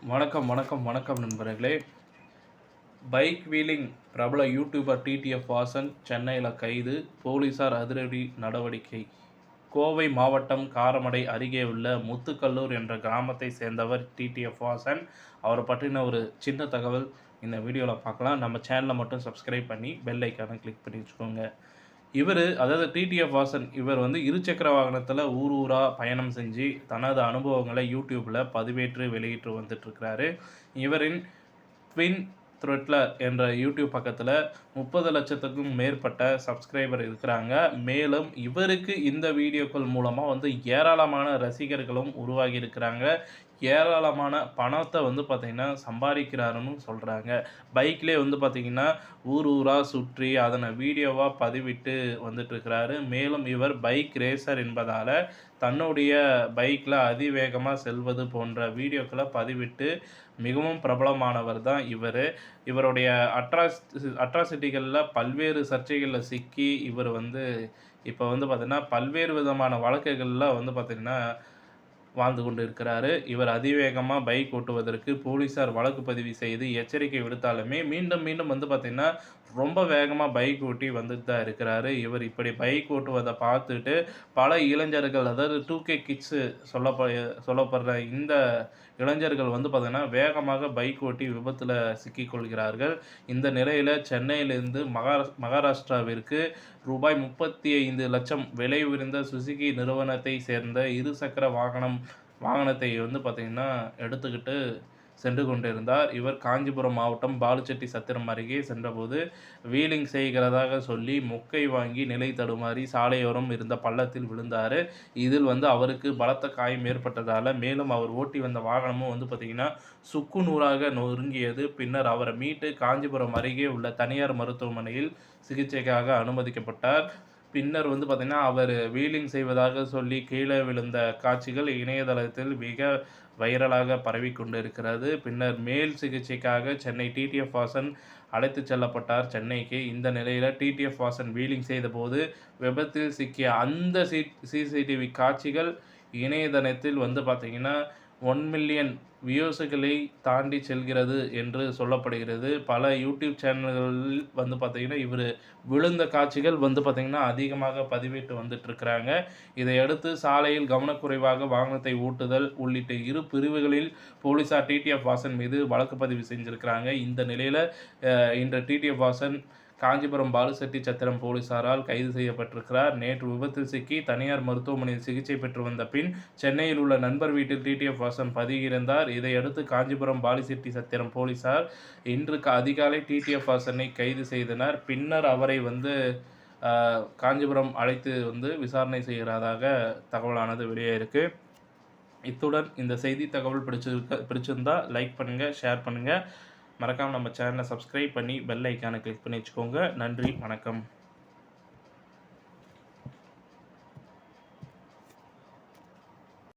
வணக்கம் நண்பர்களே. Bike wheeling பிரபல யூடியூபர் டிடிஎஃப் வாசன் சென்னையில் கைது, போலீசார் அதிரடி நடவடிக்கை. கோவை மாவட்டம் காரமடை அருகே உள்ள முத்துக்கல்லூர் என்ற கிராமத்தை சேர்ந்தவர் டிடிஎஃப் வாசன். அவரை பற்றின ஒரு சின்ன தகவல் இந்த வீடியோவில் பார்க்கலாம். நம்ம சேனலை மட்டும் சப்ஸ்கிரைப் பண்ணி பெல் ஐக்கானை கிளிக் பண்ணி வச்சுக்கோங்க. அதாவது டிடிஎஃப் வாசன் இவர் இருசக்கர வாகனத்தில் ஊராக பயணம் செஞ்சு தனது அனுபவங்களை யூடியூப்பில் பதிவேற்று வெளியிட்டு வந்துட்டுருக்கிறாரு. இவரின் ட்வின் த்ரெட்லர் என்ற யூடியூப் பக்கத்தில் 30 லட்சத்துக்கும் மேற்பட்ட சப்ஸ்கிரைபர் இருக்கிறாங்க. மேலும் இவருக்கு இந்த வீடியோக்கள் மூலமாக ஏராளமான ரசிகர்களும் உருவாகி இருக்கிறாங்க. ஏராளமான பணத்தை பார்த்திங்கன்னா சம்பாதிக்கிறாருன்னு சொல்கிறாங்க. பைக்லேயே பார்த்திங்கன்னா ஊராக சுற்றி அதனை வீடியோவாக பதிவிட்டு வந்துட்டுருக்கிறாரு. மேலும் இவர் பைக் ரேசர் என்பதால் தன்னுடைய பைக்கில் அதிவேகமாக செல்வது போன்ற வீடியோக்களை பதிவிட்டு மிகவும் பிரபலமானவர் தான் இவர். இவருடைய அட்ராசிட்டிகளில் பல்வேறு சர்ச்சைகளில் சிக்கி இவர் இப்போ பார்த்திங்கன்னா பல்வேறு விதமான வழக்குகளில் பார்த்திங்கன்னா வாழ்ந்து கொண்டு இருக்கிறாரு. இவர் அதிவேகமாக பைக் ஓட்டுவதற்கு போலீஸார் வழக்கு பதிவு செய்து எச்சரிக்கை விடுத்தாலுமே மீண்டும் பார்த்திங்கன்னா ரொம்ப வேகமாக பைக் ஓட்டி வந்துட்டு தான் இருக்கிறாரு. இவர் இப்படி பைக் ஓட்டுவதை பார்த்துட்டு பல இளைஞர்கள், அதாவது 2K கிட்ஸு சொல்லப்படுற இந்த இளைஞர்கள் பார்த்திங்கன்னா வேகமாக பைக் ஓட்டி விபத்தில் சிக்கிக்கொள்கிறார்கள். இந்த நிலையில் சென்னையிலிருந்து மகாராஷ்டிராவிற்கு ரூபாய் 35 லட்சம் விலை உயர்ந்த சுசுகி நிறுவனத்தை சேர்ந்த இருசக்கர வாகனத்தை பார்த்திங்கன்னா எடுத்துக்கிட்டு சென்று கொண்டிருந்தார். இவர் காஞ்சிபுரம் மாவட்டம் பாலுச்செட்டி சத்திரம் அருகே சென்றபோது வீலிங் செய்கிறதாக சொல்லி மொக்கை வாங்கி நிலை தடுமாறி சாலையோரம் இருந்த பள்ளத்தில் விழுந்தார். இதில் அவருக்கு பலத்த காயம் ஏற்பட்டதால் மேலும் அவர் ஓட்டி வந்த வாகனமும் பார்த்திங்கன்னா சுக்கு நூறாக நொறுங்கியது. பின்னர் அவரை மீட்டு காஞ்சிபுரம் அருகே உள்ள தனியார் மருத்துவமனையில் சிகிச்சைக்காக அனுமதிக்கப்பட்டார். பின்னர் பார்த்திங்கன்னா அவர் வீலிங் செய்வதாக சொல்லி கீழே விழுந்த காட்சிகள் இணையதளத்தில் மிக வைரலாக பரவி கொண்டு இருக்கிறது. பின்னர் மேல் சிகிச்சைக்காக சென்னை டிடிஎஃப் வாசன் அழைத்து செல்லப்பட்டார் சென்னைக்கு. இந்த நிலையில் டிடிஎஃப் வாசன் வீலிங் செய்தபோது விபத்தில் சிக்கிய அந்த சிசிடிவி காட்சிகள் இணையதளத்தில் பார்த்திங்கன்னா 1 மில்லியன் வியூஸுகளை தாண்டி செல்கிறது என்று சொல்லப்படுகிறது. பல யூடியூப் சேனல்களில் பார்த்திங்கன்னா இவர் விழுந்த காட்சிகள் பார்த்திங்கன்னா அதிகமாக பதிவிட்டு வந்துட்டுருக்கிறாங்க. இதையடுத்து சாலையில் கவனக்குறைவாக வாகனத்தை ஓட்டுதல் உள்ளிட்ட 2 பிரிவுகளில் போலீஸார் டிடிஎஃப் வாசன் மீது வழக்கு பதிவு செஞ்சுருக்கிறாங்க. இந்த நிலையில் இன்று டிடிஎஃப் வாசன் காஞ்சிபுரம் பாலுச்செட்டி சத்திரம் போலீசாரால் கைது செய்யப்பட்டிருக்கிறார். நேற்று விபத்தில் சிக்கி தனியார் மருத்துவமனையில் சிகிச்சை பெற்று வந்த பின் சென்னையில் உள்ள நண்பர் வீட்டில் டிடிஎஃப் வாசன் பதுங்கியிருந்தார். இதையடுத்து காஞ்சிபுரம் பாலுச்செட்டி சத்திரம் போலீசார் இன்று அதிகாலை டிடிஎஃப் வாசனை கைது செய்தனர். பின்னர் அவரை காஞ்சிபுரம் அழைத்து விசாரணை செய்கிறதாக தகவலானது வெளியே இருக்கு. இத்துடன் இந்த செய்தி தகவல் பிடிச்சிருந்தா லைக் பண்ணுங்கள், ஷேர் பண்ணுங்கள். மறக்காமல் நம்ம சேனலை சப்ஸ்கிரைப் பண்ணி பெல் ஐக்கானை கிளிக் பண்ணி வச்சுக்கோங்க. நன்றி, வணக்கம்.